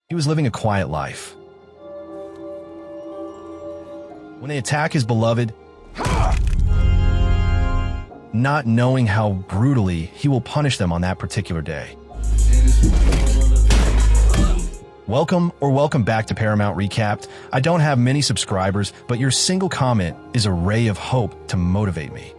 He was living a quiet life. When they attack his beloved, not knowing how brutally he will punish them on that particular day. Welcome back to Paramount Recapped. I don't have many subscribers, but your single comment is a ray of hope to motivate me.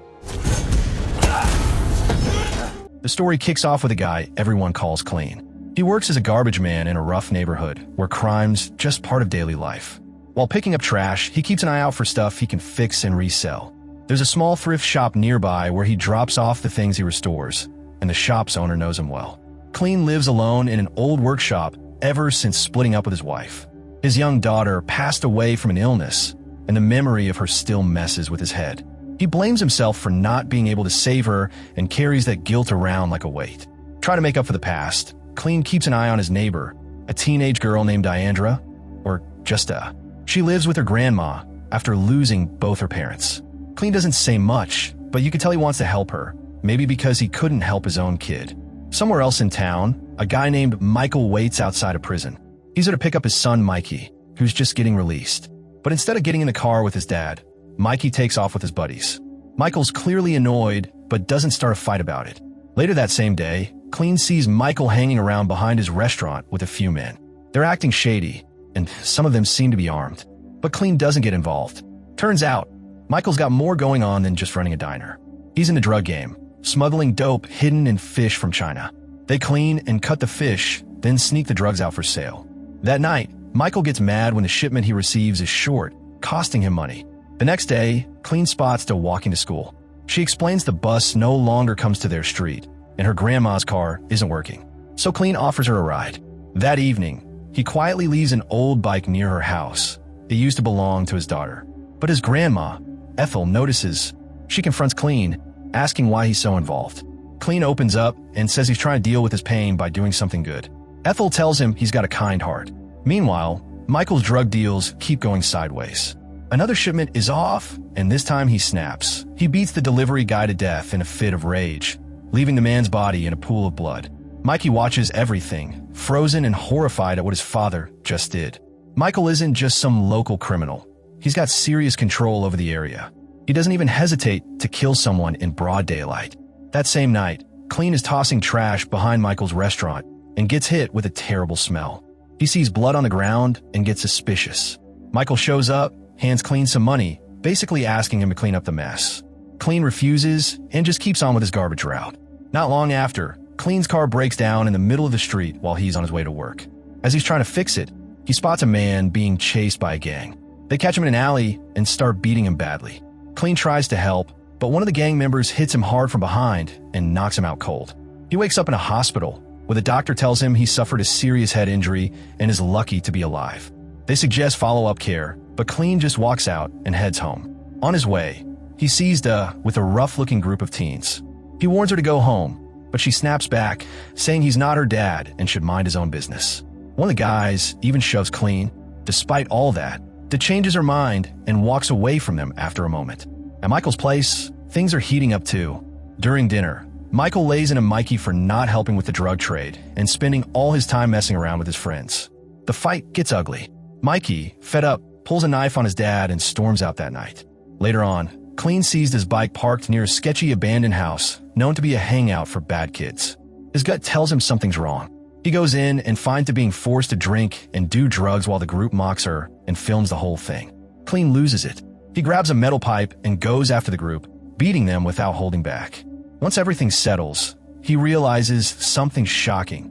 The story kicks off with a guy everyone calls Clean. He works as a garbage man in a rough neighborhood where crime's just part of daily life. While picking up trash, he keeps an eye out for stuff he can fix and resell. There's a small thrift shop nearby where he drops off the things he restores, and the shop's owner knows him well. Clean lives alone in an old workshop ever since splitting up with his wife. His young daughter passed away from an illness, and the memory of her still messes with his head. He blames himself for not being able to save her and carries that guilt around like a weight. Trying to make up for the past, Clean keeps an eye on his neighbor, a teenage girl named Diandra, or Justa. She lives with her grandma after losing both her parents. Clean doesn't say much, but you can tell he wants to help her, maybe because he couldn't help his own kid. Somewhere else in town, a guy named Michael waits outside a prison. He's there to pick up his son Mikey, who's just getting released. But instead of getting in the car with his dad, Mikey takes off with his buddies. Michael's clearly annoyed, but doesn't start a fight about it. Later that same day, Clean sees Michael hanging around behind his restaurant with a few men. They're acting shady, and some of them seem to be armed. But Clean doesn't get involved. Turns out, Michael's got more going on than just running a diner. He's in the drug game, smuggling dope hidden in fish from China. They clean and cut the fish, then sneak the drugs out for sale. That night, Michael gets mad when the shipment he receives is short, costing him money. The next day, Clean spots still walking to school. She explains the bus no longer comes to their street, and her grandma's car isn't working. So Clean offers her a ride. That evening, he quietly leaves an old bike near her house. It used to belong to his daughter. But his grandma, Ethel, notices. She confronts Clean, asking why he's so involved. Clean opens up and says he's trying to deal with his pain by doing something good. Ethel tells him he's got a kind heart. Meanwhile, Michael's drug deals keep going sideways. Another shipment is off, and this time he snaps. He beats the delivery guy to death in a fit of rage, leaving the man's body in a pool of blood. Mikey watches everything, frozen and horrified at what his father just did. Michael isn't just some local criminal. He's got serious control over the area. He doesn't even hesitate to kill someone in broad daylight. That same night, Clean is tossing trash behind Michael's restaurant and gets hit with a terrible smell. He sees blood on the ground and gets suspicious. Michael shows up, hands Clean some money, basically asking him to clean up the mess. Clean refuses and just keeps on with his garbage route. Not long after, Clean's car breaks down in the middle of the street while he's on his way to work. As he's trying to fix it, he spots a man being chased by a gang. They catch him in an alley and start beating him badly. Clean tries to help, but one of the gang members hits him hard from behind and knocks him out cold. He wakes up in a hospital, where the doctor tells him he suffered a serious head injury and is lucky to be alive. They suggest follow-up care, but Clean just walks out and heads home. On his way, he's seized with a rough-looking group of teens. He warns her to go home, but she snaps back, saying he's not her dad and should mind his own business. One of the guys even shoves Clean. Despite all that, changes her mind and walks away from them after a moment. At Michael's place, things are heating up too. During dinner, Michael lays into Mikey for not helping with the drug trade and spending all his time messing around with his friends. The fight gets ugly. Mikey, fed up, pulls a knife on his dad and storms out that night. Later on, Clean sees his bike parked near a sketchy abandoned house known to be a hangout for bad kids. His gut tells him something's wrong. He goes in and finds her being forced to drink and do drugs while the group mocks her and films the whole thing. Clean loses it. He grabs a metal pipe and goes after the group, beating them without holding back. Once everything settles, he realizes something shocking.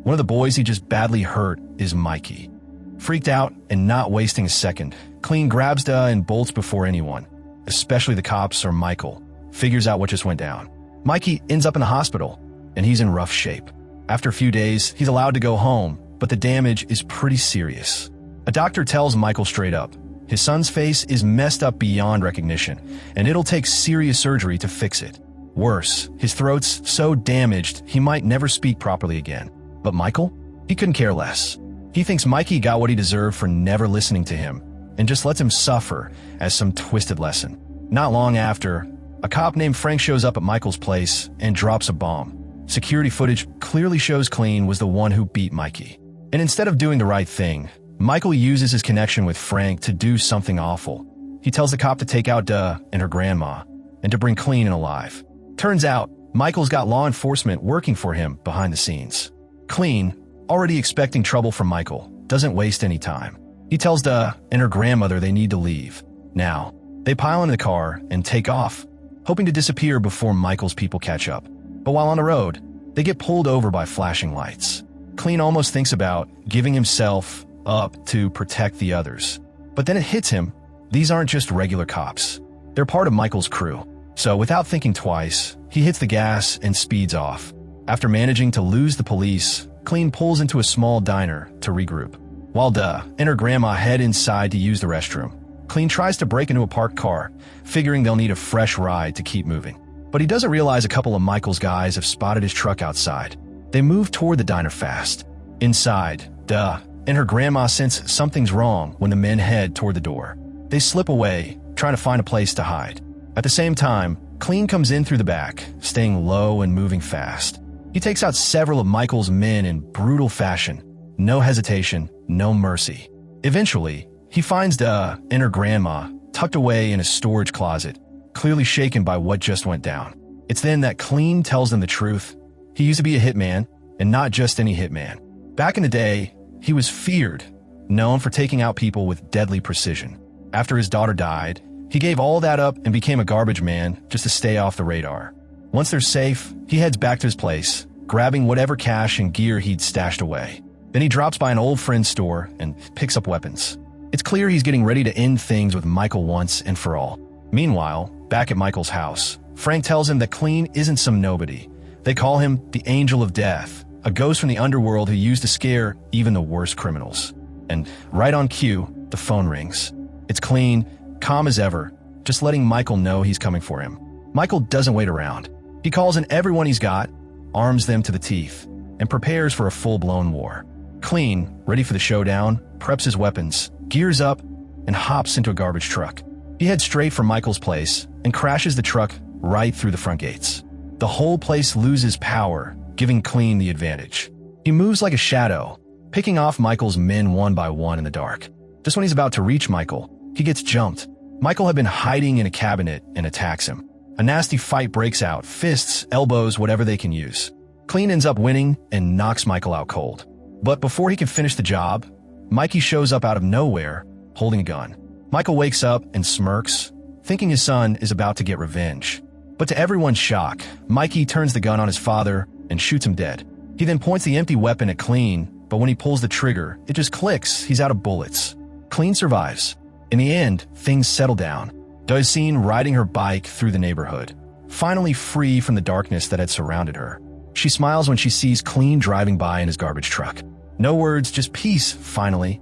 One of the boys he just badly hurt is Mikey. Freaked out and not wasting a second, Clean grabs and bolts before anyone, especially the cops or Michael, figures out what just went down. Mikey ends up in the hospital, and he's in rough shape. After a few days, he's allowed to go home, but the damage is pretty serious. A doctor tells Michael straight up, his son's face is messed up beyond recognition, and it'll take serious surgery to fix it. Worse, his throat's so damaged he might never speak properly again. But Michael? He couldn't care less. He thinks Mikey got what he deserved for never listening to him, and just lets him suffer as some twisted lesson. Not long after, a cop named Frank shows up at Michael's place and drops a bomb. Security footage clearly shows Clean was the one who beat Mikey. And instead of doing the right thing, Michael uses his connection with Frank to do something awful. He tells the cop to take out Duh and her grandma, and to bring Clean in alive. Turns out, Michael's got law enforcement working for him behind the scenes. Clean, already expecting trouble from Michael, doesn't waste any time. He tells Duh and her grandmother they need to leave. Now, they pile into the car and take off, hoping to disappear before Michael's people catch up. But while on the road, they get pulled over by flashing lights. Clean almost thinks about giving himself up to protect the others. But then it hits him, these aren't just regular cops. They're part of Michael's crew. So without thinking twice, he hits the gas and speeds off. After managing to lose the police, Clean pulls into a small diner to regroup. While Duh and her grandma head inside to use the restroom, Clean tries to break into a parked car, figuring they'll need a fresh ride to keep moving. But he doesn't realize a couple of Michael's guys have spotted his truck outside. They move toward the diner fast. Inside, Duh and her grandma sense something's wrong when the men head toward the door. They slip away, trying to find a place to hide. At the same time, Clean comes in through the back, staying low and moving fast. He takes out several of Michael's men in brutal fashion. No hesitation, no mercy. Eventually, he finds Duh and her grandma tucked away in a storage closet, clearly shaken by what just went down. It's then that Clean tells them the truth. He used to be a hitman, and not just any hitman. Back in the day, he was feared, known for taking out people with deadly precision. After his daughter died, he gave all that up and became a garbage man just to stay off the radar. Once they're safe, he heads back to his place, grabbing whatever cash and gear he'd stashed away. Then he drops by an old friend's store and picks up weapons. It's clear he's getting ready to end things with Michael once and for all. Meanwhile, back at Michael's house, Frank tells him that Clean isn't some nobody. They call him the Angel of Death, a ghost from the underworld who used to scare even the worst criminals. And right on cue, the phone rings. It's Clean, calm as ever, just letting Michael know he's coming for him. Michael doesn't wait around. He calls in everyone he's got, arms them to the teeth, and prepares for a full-blown war. Clean, ready for the showdown, preps his weapons, gears up, and hops into a garbage truck. He heads straight for Michael's place and crashes the truck right through the front gates. The whole place loses power, giving Clean the advantage. He moves like a shadow, picking off Michael's men one by one in the dark. Just when he's about to reach Michael, he gets jumped. Michael had been hiding in a cabinet and attacks him. A nasty fight breaks out, fists, elbows, whatever they can use. Clean ends up winning and knocks Michael out cold. But before he can finish the job, Mikey shows up out of nowhere, holding a gun. Michael wakes up and smirks, thinking his son is about to get revenge. But to everyone's shock, Mikey turns the gun on his father and shoots him dead. He then points the empty weapon at Clean, but when he pulls the trigger, it just clicks, he's out of bullets. Clean survives. In the end, things settle down. Duh is seen riding her bike through the neighborhood, finally free from the darkness that had surrounded her. She smiles when she sees Clean driving by in his garbage truck. No words, just peace, finally.